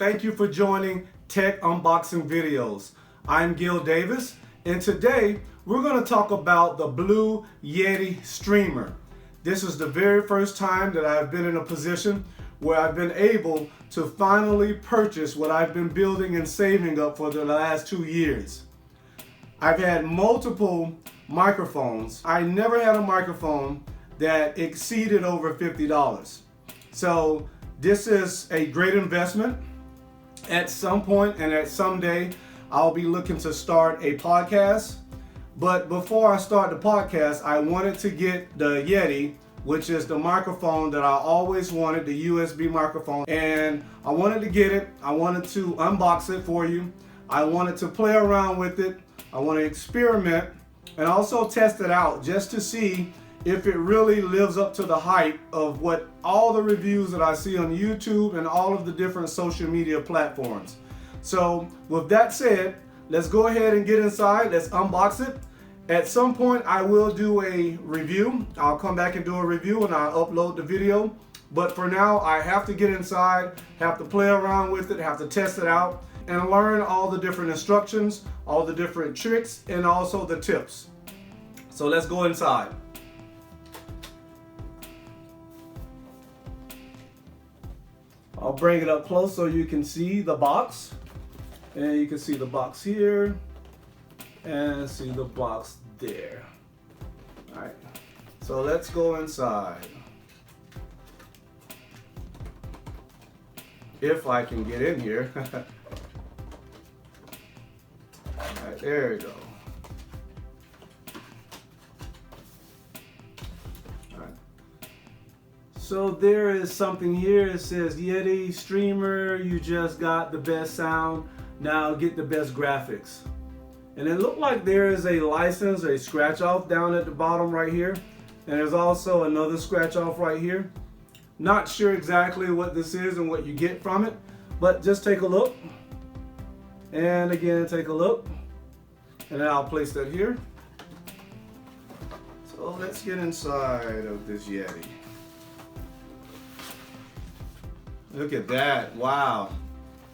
Thank you for joining Tech Unboxing Videos. I'm Gil Davis, and today we're going to talk about the Blue Yeti streamer. This is the very first time that I've been in a position where I've been able to finally purchase what I've been building and saving up for the last 2 years. I've had multiple microphones. I never had a microphone that exceeded over $50. So this is a great investment. At some point and at some day, I'll be looking to start a podcast. But before I start the podcast, I wanted to get the Yeti, which is the microphone that I always wanted, the USB microphone. And I wanted to get it. I wanted to unbox it for you. I wanted to play around with it. I want to experiment and also test it out just to see if it really lives up to the hype of what all the reviews that I see on YouTube and all of the different social media platforms. So with that said, let's go ahead and get inside. Let's unbox it. At some point I will do a review. I'll come back and do a review and I'll upload the video. But for now, I have to get inside, have to play around with it, have to test it out and learn all the different instructions, all the different tricks, and also the tips. So let's go inside. I'll bring it up close so you can see the box. And you can see the box here and see the box there. All right, so let's go inside. If I can get in here. All right, there we go. So there is something here. It says Yeti streamer, you just got the best sound, now get the best graphics. And it looked like there is a license, a scratch off down at the bottom right here. And there's also another scratch off right here. Not sure exactly what this is and what you get from it, but just take a look. And again, take a look. And then I'll place that here. So let's get inside of this Yeti. Look at that, wow.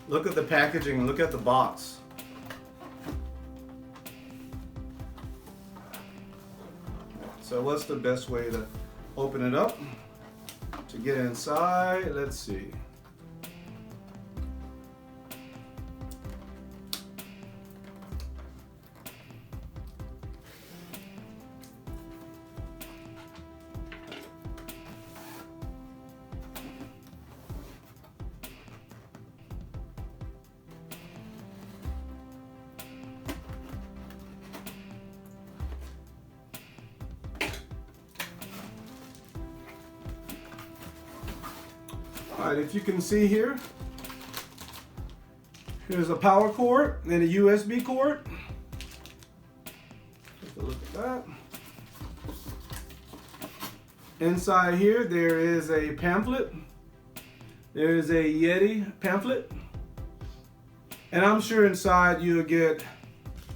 Look at the packaging, look at the box. So what's the best way to open it up? To get inside, let's see. All right, if you can see here, here's a power cord and a USB cord. Take a look at that. Inside here, there is a pamphlet. There is a Yeti pamphlet. And I'm sure inside you'll get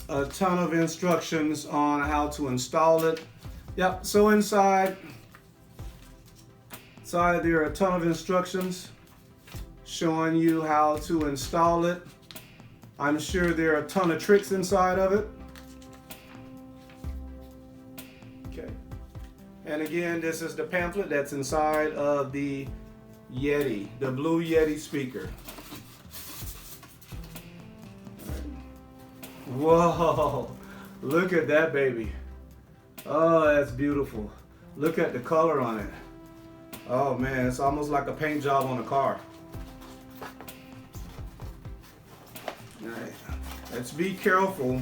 a ton of instructions on how to install it. Yep, so inside there are a ton of instructions showing you how to install it. I'm sure there are a ton of tricks inside of it. Okay. And again, this is the pamphlet that's inside of the Yeti, the Blue Yeti speaker. Whoa, look at that baby. Oh, that's beautiful. Look at the color on it. Oh man, it's almost like a paint job on a car. All right, let's be careful.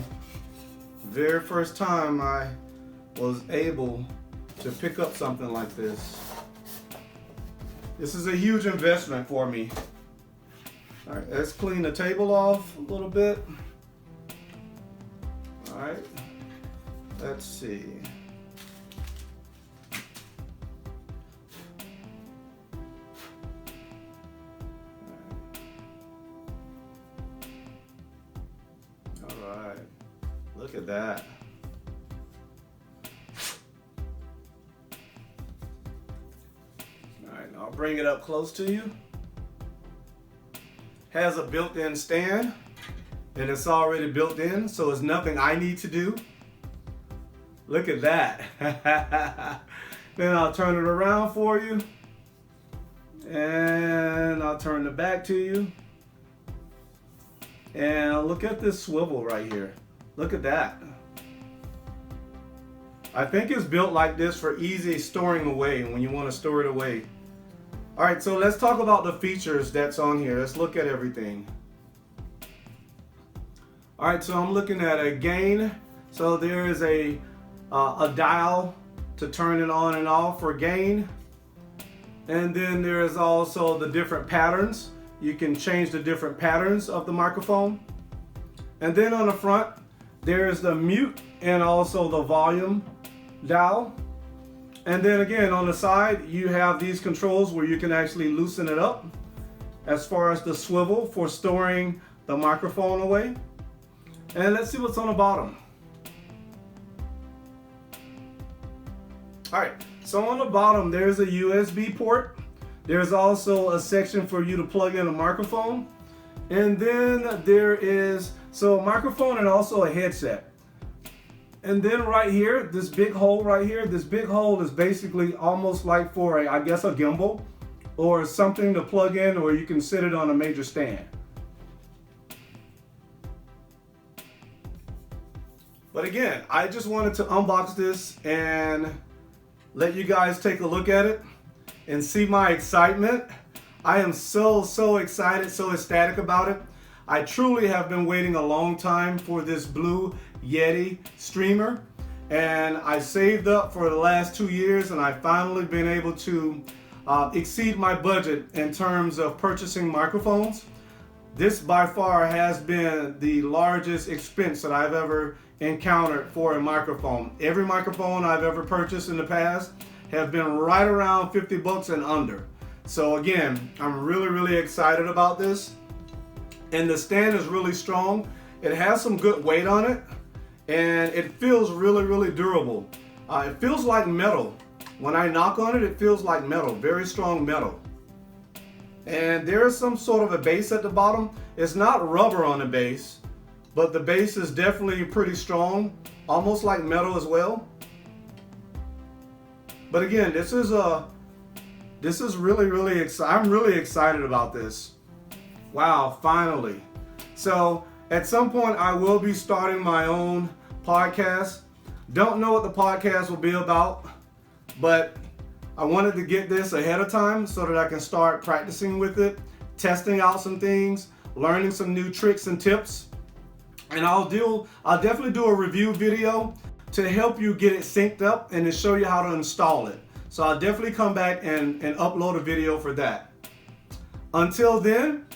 Very first time I was able to pick up something like this. This is a huge investment for me. All right, let's clean the table off a little bit. All right, let's see. Look at that. All right, I'll bring it up close to you. has a built-in stand, and it's already built in, so it's nothing I need to do. Look at that. Then I'll turn it around for you, and I'll turn the back to you. And look at this swivel right here. Look at that. I think it's built like this for easy storing away when you want to store it away. All right, so let's talk about the features that's on here. Let's look at everything. All right, so I'm looking at a gain. So there is a dial to turn it on and off for gain. And then there is also the different patterns. You can change the different patterns of the microphone. And then on the front, there is the mute and also the volume dial. And then again, on the side, you have these controls where you can actually loosen it up as far as the swivel for storing the microphone away. And let's see what's on the bottom. All right, so on the bottom, there's a USB port. There's also a section for you to plug in a microphone. And then there is, so a microphone and also a headset. And then right here, this big hole right here, this big hole is basically almost like for I guess a gimbal or something to plug in, or you can sit it on a major stand. But again, I just wanted to unbox this and let you guys take a look at it and see my excitement. I am so excited, so ecstatic about it. I truly have been waiting a long time for this Blue Yeti streamer, and I saved up for the last 2 years, and I've finally been able to exceed my budget in terms of purchasing microphones. This by far has been the largest expense that I've ever encountered for a microphone. Every microphone I've ever purchased in the past have been right around 50 bucks and under. So again, I'm really excited about this. And the stand is really strong. It has some good weight on it, and it feels really durable. It feels like metal. When I knock on it, it feels like metal, very strong metal. And there is some sort of a base at the bottom. It's not rubber on the base, but the base is definitely pretty strong, almost like metal as well. But again, this is really exciting. I'm really excited about this. Wow, finally. So at some point I will be starting my own podcast. Don't know what the podcast will be about, but I wanted to get this ahead of time so that I can start practicing with it, testing out some things, learning some new tricks and tips. And I'll definitely do a review video to help you get it synced up and to show you how to install it. So I'll definitely come back and upload a video for that. Until then,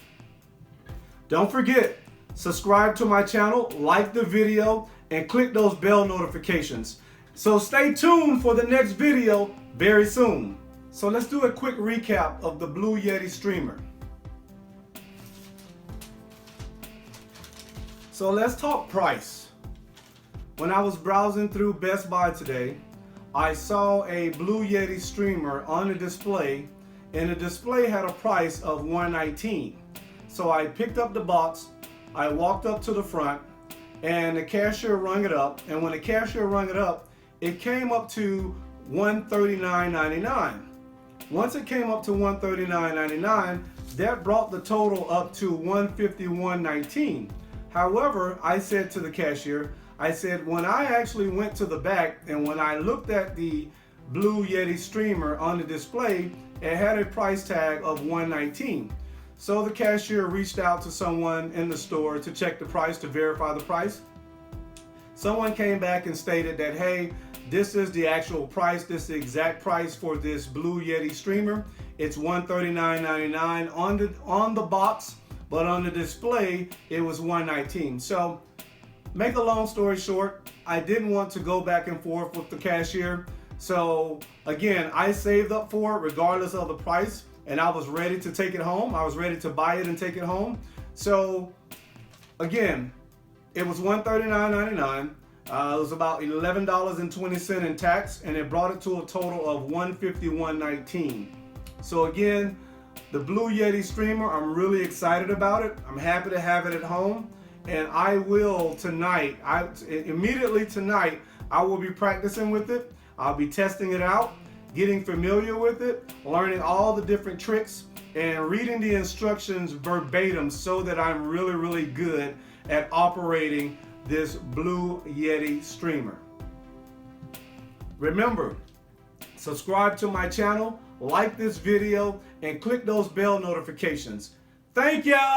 don't forget, subscribe to my channel, like the video, and click those bell notifications. So stay tuned for the next video very soon. So let's do a quick recap of the Blue Yeti streamer. So let's talk price. When I was browsing through Best Buy today, I saw a Blue Yeti streamer on the display, and the display had a price of $119. So I picked up the box, I walked up to the front, and the cashier rung it up. And when the cashier rung it up, it came up to $139.99. Once it came up to $139.99, that brought the total up to $151.19. However, I said to the cashier, I said, when I actually went to the back and when I looked at the Blue Yeti streamer on the display, it had a price tag of $119. So the cashier reached out to someone in the store to check the price, to verify the price. Someone came back and stated that, hey, this is the actual price, this is the exact price for this Blue Yeti streamer. It's $139.99 on the box, but on the display, it was $119. So, make a long story short, I didn't want to go back and forth with the cashier. So again, I saved up for it regardless of the price, and I was ready to take it home. I was ready to buy it and take it home. So again, it was $139.99. It was about $11.20 in tax, and it brought it to a total of $151.19. So again, the Blue Yeti streamer. I'm really excited about it. I'm happy to have it at home. And I will tonight, immediately tonight, I will be practicing with it. I'll be testing it out, getting familiar with it, learning all the different tricks, and reading the instructions verbatim so that I'm really, really good at operating this Blue Yeti streamer. Remember, subscribe to my channel, like this video, and click those bell notifications. Thank ya!